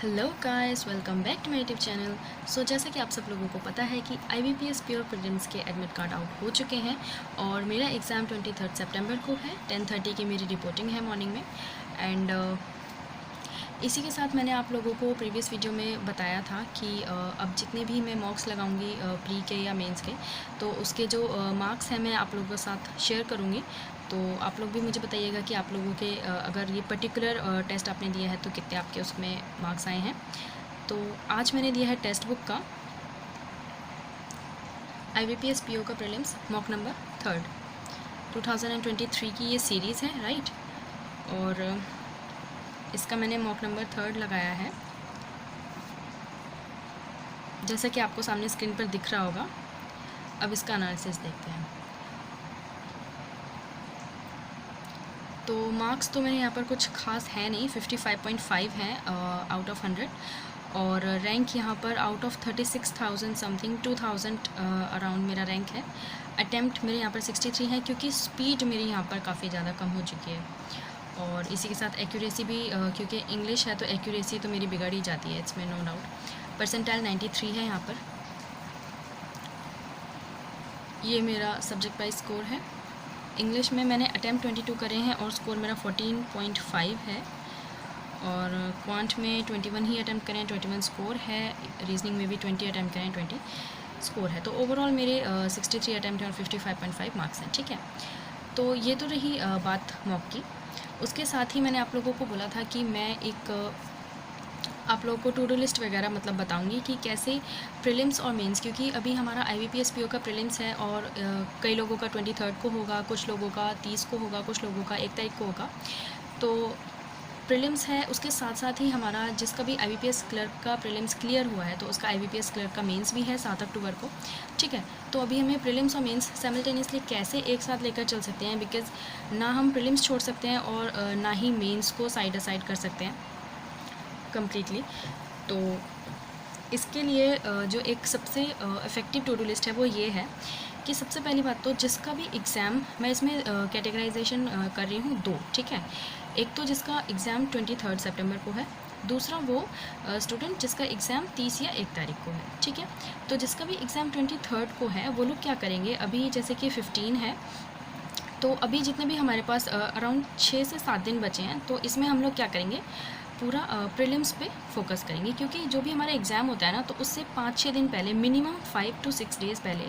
Hello guys, welcome back to my YouTube channel. जैसा कि आप सब लोगों को पता है कि IBPS प्योर प्रीलिम्स के एडमिट कार्ड आउट हो चुके हैं और मेरा एग्ज़ाम 23 सितंबर को है। 10:30 की मेरी रिपोर्टिंग है मॉर्निंग में। एंड इसी के साथ मैंने आप लोगों को प्रीवियस वीडियो में बताया था कि अब जितने भी मैं मॉक्स लगाऊंगी प्री के या मेंस के, तो उसके जो मार्क्स हैं मैं आप लोगों के साथ शेयर करूंगी। तो आप लोग भी मुझे बताइएगा कि आप लोगों के अगर ये पर्टिकुलर टेस्ट आपने दिया है तो कितने आपके उसमें मार्क्स आए हैं। तो आज मैंने दिया है टेक्स्ट बुक का IBPS PO का प्रीलिम्स मॉक नंबर 3 2023 की ये सीरीज़ है, राइट। और इसका मैंने मॉक नंबर 3 लगाया है, जैसा कि आपको सामने स्क्रीन पर दिख रहा होगा। अब इसका एनालिसिस देखते हैं। तो मार्क्स तो मेरे यहाँ पर कुछ खास है नहीं, 55.5 हैं आउट ऑफ 100। और रैंक यहाँ पर आउट ऑफ 36,000 समथिंग 2,000 अराउंड मेरा रैंक है। अटैम्प्ट मेरे यहाँ पर 63 है, क्योंकि स्पीड मेरी यहाँ पर काफ़ी ज़्यादा कम हो चुकी है। और इसी के साथ एक्यूरेसी भी, क्योंकि इंग्लिश है तो एक्यूरेसी तो मेरी बिगड़ ही जाती है, इसमें नो डाउट। परसेंटाइल 93 है यहाँ पर। ये मेरा सब्जेक्ट वाइज स्कोर है। इंग्लिश में मैंने अटैम्प्ट 22 करे हैं और स्कोर मेरा 14.5 है। और क्वांट में 21 ही अटैम्प्ट करें, 21 स्कोर है। रीजनिंग में भी 20 अटैम्प्ट करें, 20 स्कोर है। तो ओवरऑल मेरे 63 अटैम्प्ट हैं और 55.5 मार्क्स हैं, ठीक है। तो ये तो रही बात मॉक की। उसके साथ ही मैंने आप लोगों को बोला था कि मैं एक आप लोगों को टू डू लिस्ट वगैरह मतलब बताऊंगी कि कैसे प्रीलिम्स और मेंस, क्योंकि अभी हमारा IBPS PO का प्रीलिम्स है और कई लोगों का 23 को होगा, कुछ लोगों का 30 को होगा, कुछ लोगों का 1 तारीख को होगा। तो प्रीलिम्स है, उसके साथ साथ ही हमारा जिसका भी IBPS क्लर्क का प्रीलिम्स क्लियर हुआ है तो उसका IBPS क्लर्क का मेंस भी है 7 अक्टूबर को, ठीक है। तो अभी हमें प्रीलिम्स और मेंस साइमल्टेनियसली कैसे एक साथ लेकर चल सकते हैं, बिकॉज ना हम प्रीलिम्स छोड़ सकते हैं और ना ही मेंस को साइड असाइड कर सकते हैं कम्प्लीटली। तो इसके लिए जो एक सबसे इफ़ेक्टिव टू डू लिस्ट है वो ये है कि सबसे पहली बात तो जिसका भी एग्ज़ाम, मैं इसमें कैटेगराइजेशन कर रही हूँ 2, ठीक है। एक तो जिसका एग्ज़ाम 23 सितंबर को है, दूसरा वो स्टूडेंट जिसका एग्ज़ाम 30 या 1 तारीख को है, ठीक है। तो जिसका भी एग्ज़ाम 23 को है वो लोग क्या करेंगे, अभी जैसे कि 15 है, तो अभी जितने भी हमारे पास अराउंड 6 से 7 दिन बचे हैं, तो इसमें हम लोग क्या करेंगे, पूरा प्रीलिम्स पे फोकस करेंगे। क्योंकि जो भी हमारा एग्ज़ाम होता है ना, तो उससे 5-6 दिन पहले, मिनिमम 5 to 6 डेज़ पहले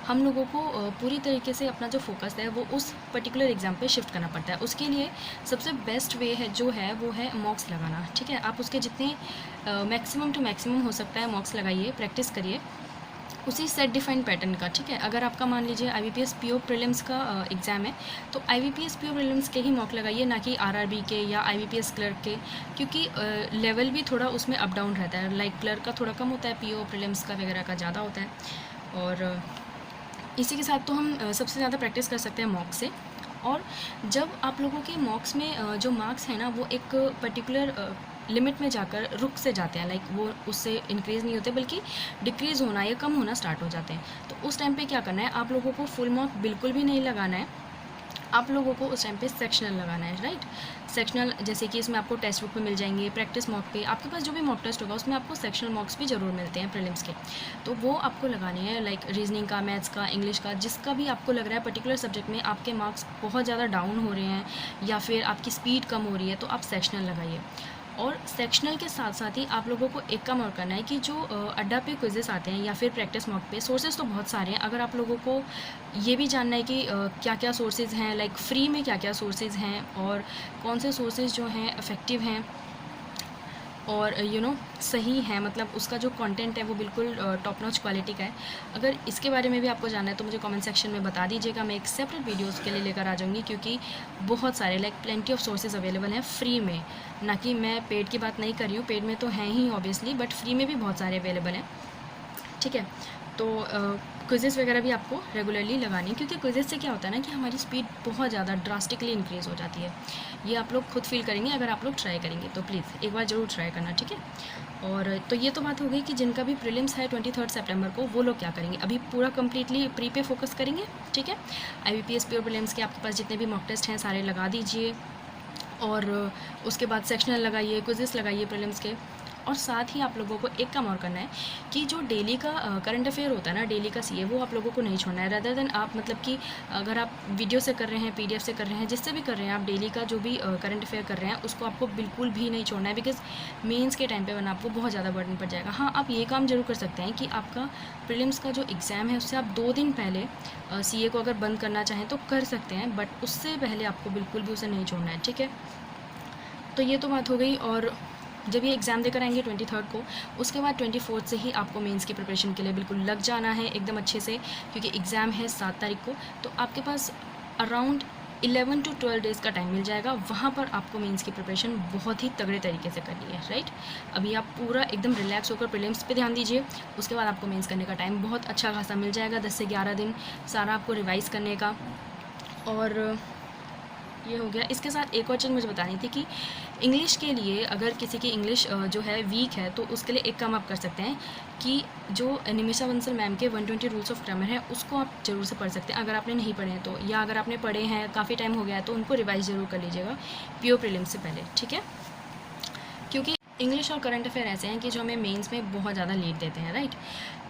हम लोगों को पूरी तरीके से अपना जो फोकस है वो उस पर्टिकुलर एग्ज़ाम पे शिफ्ट करना पड़ता है। उसके लिए सबसे बेस्ट वे है जो है वो है मॉक्स लगाना, ठीक है। आप उसके जितने मैक्सिमम टू मैक्सिमम हो सकता है मॉक्स लगाइए, प्रैक्टिस करिए उसी सेट डिफाइंड पैटर्न का, ठीक है। अगर आपका मान लीजिए IBPS PO प्रीलिम्स का एग्ज़ाम है तो IBPS PO प्रीलिम्स के ही मॉक लगाइए, ना कि RRB के या IBPS क्लर्क के, क्योंकि लेवल भी थोड़ा उसमें अप डाउन रहता है। लाइक क्लर्क का थोड़ा कम होता है, PO प्रीलिम्स का वगैरह का ज़्यादा होता है। और इसी के साथ तो हम सबसे ज़्यादा प्रैक्टिस कर सकते हैं मॉक से। और जब आप लोगों के मॉक्स में जो मार्क्स हैं ना वो एक पर्टिकुलर लिमिट में जाकर रुक से जाते हैं, लाइक वो उससे इंक्रीज़ नहीं होते बल्कि डिक्रीज़ होना या कम होना स्टार्ट हो जाते हैं। तो उस टाइम पे क्या करना है, आप लोगों को फुल मार्क बिल्कुल भी नहीं लगाना है, आप लोगों को उस टाइम पे सेक्शनल लगाना है, राइट। सेक्शनल जैसे कि इसमें आपको टेक्स्ट बुक में मिल जाएंगे, प्रैक्टिस मॉक पे आपके पास जो भी मॉक टेस्ट होगा उसमें आपको सेक्शनल मॉक्स भी ज़रूर मिलते हैं प्रीलिम्स के, तो वो आपको लगाने हैं। लाइक रीजनिंग का, मैथ्स का, इंग्लिश का, जिसका भी आपको लग रहा है पर्टिकुलर सब्जेक्ट में आपके मार्क्स बहुत ज़्यादा डाउन हो रहे हैं या फिर आपकी स्पीड कम हो रही है, तो आप सेक्शनल लगाइए। और सेक्शनल के साथ साथ ही आप लोगों को एक काम और करना है कि जो अड्डा पे क्विजेस आते हैं या फिर प्रैक्टिस मॉक पे, सोर्सेज तो बहुत सारे हैं। अगर आप लोगों को ये भी जानना है कि क्या क्या सोर्सेज हैं, लाइक फ्री में क्या क्या सोर्सेज हैं और कौन से सोर्सेज जो हैं इफ़ेक्टिव हैं और सही है, मतलब उसका जो कंटेंट है वो बिल्कुल टॉप नॉच क्वालिटी का है, अगर इसके बारे में भी आपको जानना है तो मुझे कमेंट सेक्शन में बता दीजिएगा। मैं एक सेपरेट वीडियो उसके लिए लेकर आ जाऊँगी, क्योंकि बहुत सारे like plenty of sources available हैं फ्री में, ना कि मैं पेड की बात नहीं कर रही हूँ, पेड में तो हैं ही ऑब्वियसली, बट फ्री में भी बहुत सारे अवेलेबल हैं, ठीक है। तो क्विजेस वगैरह भी आपको रेगुलरली लगानी है, क्योंकि क्विजेस से क्या होता है ना कि हमारी स्पीड बहुत ज़्यादा ड्रास्टिकली इंक्रीज़ हो जाती है। ये आप लोग खुद फील करेंगे अगर आप लोग ट्राई करेंगे, तो प्लीज़ एक बार ज़रूर ट्राई करना, ठीक है। और तो ये तो बात हो गई कि जिनका भी प्रीलिम्स है 23 सितंबर को, वो लोग क्या करेंगे, अभी पूरा कम्प्लीटली प्री पे फोकस करेंगे, ठीक है। IBPS PO प्रीलिम्स के आपके पास जितने भी मॉक टेस्ट हैं सारे लगा दीजिए और उसके बाद सेक्शनल लगाइए, क्विजेस लगाइए प्रीलिम्स के। और साथ ही आप लोगों को एक काम और करना है कि जो डेली का करंट अफेयर होता है ना, डेली का सीए, वो आप लोगों को नहीं छोड़ना है। रदर देन आप मतलब कि अगर आप वीडियो से कर रहे हैं, पीडीएफ से कर रहे हैं, जिससे भी कर रहे हैं, आप डेली का जो भी करंट अफेयर कर रहे हैं उसको आपको बिल्कुल भी नहीं छोड़ना है, बिकॉज मेंस के टाइम पे वरना आपको बहुत ज़्यादा बर्डन पड़ जाएगा। हाँ, आप ये काम जरूर कर सकते हैं कि आपका प्रीलिम्स का जो एग्ज़ाम है उससे आप 2 दिन पहले सीए को अगर बंद करना चाहें तो कर सकते हैं, बट उससे पहले आपको बिल्कुल भी उसे नहीं छोड़ना है, ठीक है। तो ये तो बात हो गई। और जब ये एग्ज़ाम देकर आएंगे 23 को, उसके बाद 24 से ही आपको मेंस की प्रिपरेशन के लिए बिल्कुल लग जाना है एकदम अच्छे से, क्योंकि एग्ज़ाम है 7 तारीख को। तो आपके पास अराउंड 11 to 12 डेज़ का टाइम मिल जाएगा। वहाँ पर आपको मेंस की प्रिपरेशन बहुत ही तगड़े तरीके से करनी है, राइट। अभी आप पूरा एकदम रिलैक्स होकर प्रीलिम्स पे ध्यान दीजिए, उसके बाद आपको मेंस करने का टाइम बहुत अच्छा खासा मिल जाएगा, 10 से 11 दिन सारा आपको रिवाइज़ करने का। और ये हो गया। इसके साथ एक और चीज़ मुझे बतानी थी कि इंग्लिश के लिए अगर किसी की इंग्लिश जो है वीक है, तो उसके लिए एक काम आप कर सकते हैं कि जो निमिषा बंसल मैम के 120 रूल्स ऑफ ग्रामर है उसको आप ज़रूर से पढ़ सकते हैं, अगर आपने नहीं पढ़े हैं तो, या अगर आपने पढ़े हैं काफ़ी टाइम हो गया है तो उनको रिवाइज ज़रूर कर लीजिएगा पीओ प्रीलिम्स से पहले, ठीक है। क्योंकि इंग्लिश और करंट अफेयर ऐसे हैं कि जो हमें मेंस में बहुत ज़्यादा लीड देते हैं, राइट।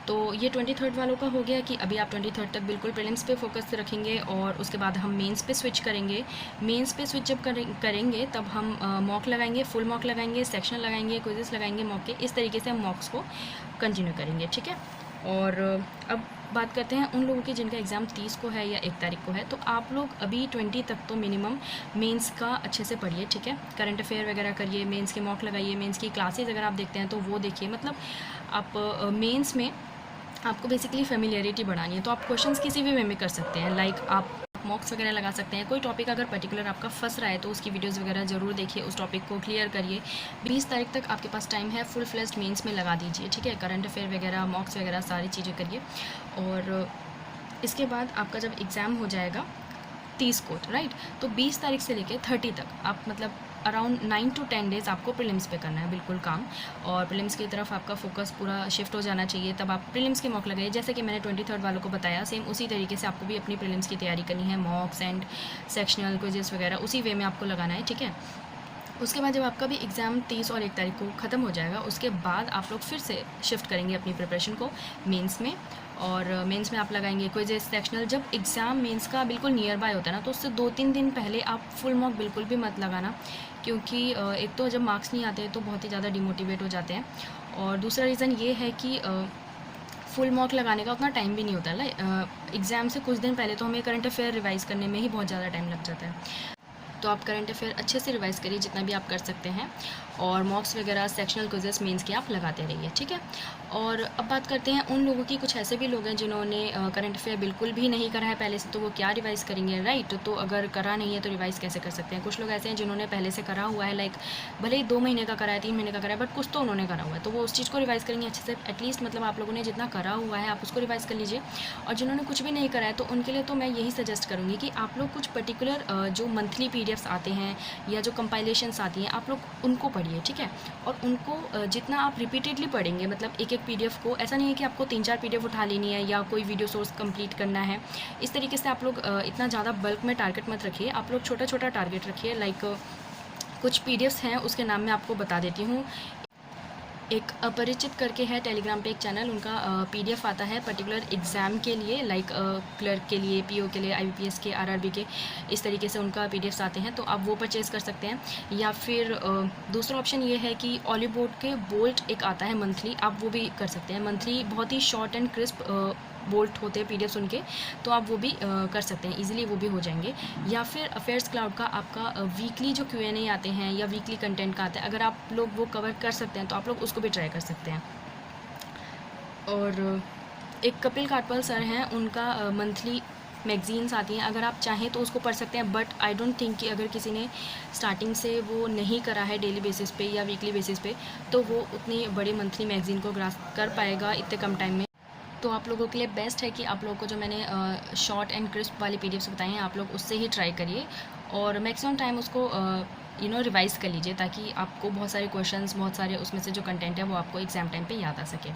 तो ये 23 वालों का हो गया कि अभी आप 23 तक बिल्कुल प्रीलिम्स पे फोकस रखेंगे और उसके बाद हम मेंस पे स्विच करेंगे। मेंस पे स्विच जब करेंगे तब हम मॉक लगाएंगे, फुल मॉक लगाएंगे, सेक्शनल लगाएंगे, क्विज़ेस लगाएंगे मॉक के, इस तरीके से हम मॉक्स को कंटिन्यू करेंगे, ठीक है। और अब बात करते हैं उन लोगों की जिनका एग्ज़ाम 30 को है या 1 तारीख को है। तो आप लोग अभी 20 तक तो मिनिमम मेंस का अच्छे से पढ़िए, ठीक है। करंट अफेयर वगैरह करिए, मेंस के मॉक लगाइए, मेंस की क्लासेस अगर आप देखते हैं तो वो देखिए। मतलब आप मेंस में आपको बेसिकली फेमिलियरिटी बढ़ानी है, तो आप क्वेश्चंस किसी भी वे में कर सकते हैं। लाइक आप मॉक्स वगैरह लगा सकते हैं। कोई टॉपिक अगर पर्टिकुलर आपका फंस रहा है तो उसकी वीडियोस वगैरह ज़रूर देखिए, उस टॉपिक को क्लियर करिए। 20 तारीख तक आपके पास टाइम है, फुल फ्लेज्ड मेंस में लगा दीजिए, ठीक है। करंट अफेयर वगैरह, मॉक्स वगैरह सारी चीज़ें करिए। और इसके बाद आपका जब एग्ज़ाम हो जाएगा 30 को, राइट, तो 20 तारीख से लेकर 30 तक आप मतलब अराउंड 9 to 10 डेज़ आपको प्रीलिम्स पे करना है बिल्कुल काम। और प्रीलिम्स की तरफ आपका फोकस पूरा शिफ्ट हो जाना चाहिए, तब आप प्रीलिम्स के मॉक लगाइए। जैसे कि मैंने 23 वालों को बताया, सेम उसी तरीके से आपको भी अपनी प्रीलिम्स की तैयारी करनी है। मॉक्स एंड सेक्शनल क्विजेस वगैरह उसी वे में आपको लगाना है, ठीक है। उसके बाद जब आपका भी एग्ज़ाम 30 और 1 तारीख को ख़त्म हो जाएगा, उसके बाद आप लोग फिर से शिफ्ट करेंगे अपनी प्रिपरेशन को मेंस में। और मेंस में आप लगाएंगे क्विज़ेस, सेक्शनल। जब एग्ज़ाम मेंस का बिल्कुल नियर बाय होता है ना, तो उससे 2-3 दिन पहले आप फुल मॉक बिल्कुल भी मत लगाना, क्योंकि एक तो जब मार्क्स नहीं आते तो बहुत ही ज़्यादा डिमोटिवेट हो जाते हैं, और दूसरा रीज़न ये है कि फुल मॉक लगाने का उतना टाइम भी नहीं होता है। एग्ज़ाम से कुछ दिन पहले तो हमें करंट अफेयर रिवाइज़ करने में ही बहुत ज़्यादा टाइम लग जाता है। तो आप करंट अफेयर अच्छे से रिवाइज़ करिए जितना भी आप कर सकते हैं, और मॉक्स वगैरह, सेक्शनल क्विज़ेस, मेंस के आप लगाते रहिए, ठीक है। और अब बात करते हैं उन लोगों की, कुछ ऐसे भी लोग हैं जिन्होंने करंट अफेयर बिल्कुल भी नहीं करा है पहले से, तो वो क्या रिवाइज़ करेंगे, राइट। तो अगर करा नहीं है तो रिवाइज़ कैसे कर सकते हैं। कुछ लोग ऐसे हैं जिन्होंने पहले से करा हुआ है, लाइक भले ही 2 महीने का करा है, 3 महीने का करा है, बट कुछ तो उन्होंने करा हुआ है, तो वो उस चीज़ को रिवाइज़ करेंगे अच्छे से। एटलीस्ट मतलब आप लोगों ने जितना करा हुआ है आप उसको रिवाइज़ कर लीजिए। और जिन्होंने कुछ भी नहीं करा है तो उनके लिए तो मैं यही सजेस्ट करूँगी कि आप लोग कुछ पर्टिकुलर जो मंथली पीडीएफ्स आते हैं या जो कंपाइलेशंस आती हैं, आप लोग उनको पढ़िए, ठीक है। और उनको जितना आप रिपीटेडली पढ़ेंगे, मतलब एक एक पीडीएफ को, ऐसा नहीं है कि आपको 3-4 पीडीएफ उठा लेनी है या कोई वीडियो सोर्स कंप्लीट करना है। इस तरीके से आप लोग इतना ज़्यादा बल्क में टारगेट मत रखिए, आप लोग छोटा छोटा टारगेट रखिए। लाइक कुछ पीडीएफ्स हैं, उसके नाम मैं आपको बता देती हूँ। एक अपरिचित करके है टेलीग्राम पे एक चैनल, उनका पीडीएफ आता है पर्टिकुलर एग्ज़ाम के लिए, लाइक क्लर्क के लिए, पीओ के लिए, आईबीपीएस के, आरआरबी के, इस तरीके से उनका पीडीएफ्स आते हैं, तो आप वो परचेज़ कर सकते हैं। या फिर दूसरा ऑप्शन ये है कि ऑलीवुड के बोल्ट एक आता है मंथली, आप वो भी कर सकते हैं। मंथली बहुत ही शॉर्ट एंड क्रिस्प बोल्ट होते हैं पीडीएफ्स उनके, तो आप वो भी कर सकते हैं, इजीली वो भी हो जाएंगे। या फिर अफेयर्स क्लाउड का आपका वीकली जो Q&A आते हैं या वीकली कंटेंट का आता है, अगर आप लोग वो कवर कर सकते हैं तो आप लोग उसको भी ट्राई कर सकते हैं। और एक कपिल काटपल सर हैं, उनका मंथली मैगजीन्स आती हैं, अगर आप चाहें तो उसको पढ़ सकते हैं। बट आई डोंट थिंक कि अगर किसी ने स्टार्टिंग से वो नहीं करा है डेली बेसिस पे या वीकली बेसिस पे, तो वो उतनी बड़ी मंथली मैगजीन को ग्रास्प कर पाएगा इतने कम टाइम में। तो आप लोगों के लिए बेस्ट है कि आप लोगों को जो मैंने शॉर्ट एंड क्रिस्प वाली पीडीएफ्स बताई हैं, आप लोग उससे ही ट्राई करिए, और मैक्सिमम टाइम उसको रिवाइज़ कर लीजिए, ताकि आपको बहुत सारे क्वेश्चंस, बहुत सारे उसमें से जो कंटेंट है वो आपको एग्ज़ाम टाइम पे याद आ सके।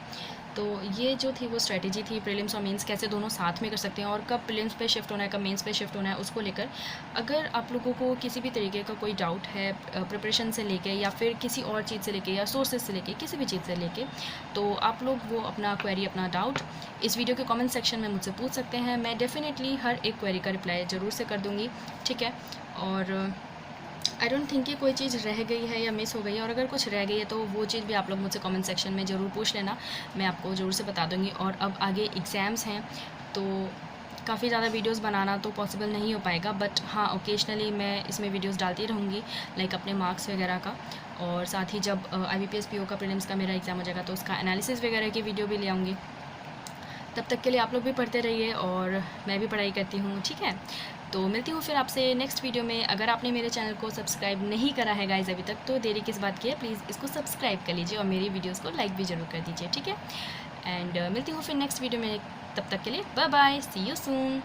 तो ये जो थी वो स्ट्रेटजी थी, प्रीलिम्स और मेंस कैसे दोनों साथ में कर सकते हैं, और कब प्रीलिम्स पे शिफ्ट होना है, कब मेंस पे शिफ्ट होना है, उसको लेकर अगर आप लोगों को किसी भी तरीके का कोई डाउट है प्रिपरेशन से लेके या फिर किसी और चीज़ से लेके या सोर्सेज से लेके किसी भी चीज़ से लेके, तो आप लोग वो अपना क्वेरी, अपना डाउट इस वीडियो के कमेंट सेक्शन में मुझसे पूछ सकते हैं। मैं डेफिनेटली हर एक क्वेरी का रिप्लाई ज़रूर से कर दूँगी, ठीक है। और आई डोंट थिंक कि कोई चीज़ रह गई है या मिस हो गई है, और अगर कुछ रह गई है तो वो चीज़ भी आप लोग मुझसे कमेंट सेक्शन में ज़रूर पूछ लेना, मैं आपको ज़रूर से बता दूँगी। और अब आगे एग्ज़ाम्स हैं तो काफ़ी ज़्यादा वीडियोस बनाना तो पॉसिबल नहीं हो पाएगा, बट हाँ ओकेजनली मैं इसमें वीडियोस डालती रहूँगी, लाइक अपने मार्क्स वगैरह का। और साथ ही जब IBPS PO का प्रीलिम्स का मेरा एग्ज़ाम हो जाएगा तो उसका एनालिसिस वगैरह की वीडियो भी ले आऊँगी। तब तक के लिए आप लोग भी पढ़ते रहिए और मैं भी पढ़ाई करती हूँ, ठीक है। तो मिलती हूँ फिर आपसे नेक्स्ट वीडियो में। अगर आपने मेरे चैनल को सब्सक्राइब नहीं करा है गाइज़ अभी तक, तो देरी किस बात की है, प्लीज़ इसको सब्सक्राइब कर लीजिए और मेरी वीडियोस को लाइक भी ज़रूर कर दीजिए, ठीक है। एंड मिलती हूँ फिर नेक्स्ट वीडियो में, तब तक के लिए bye bye, see you soon.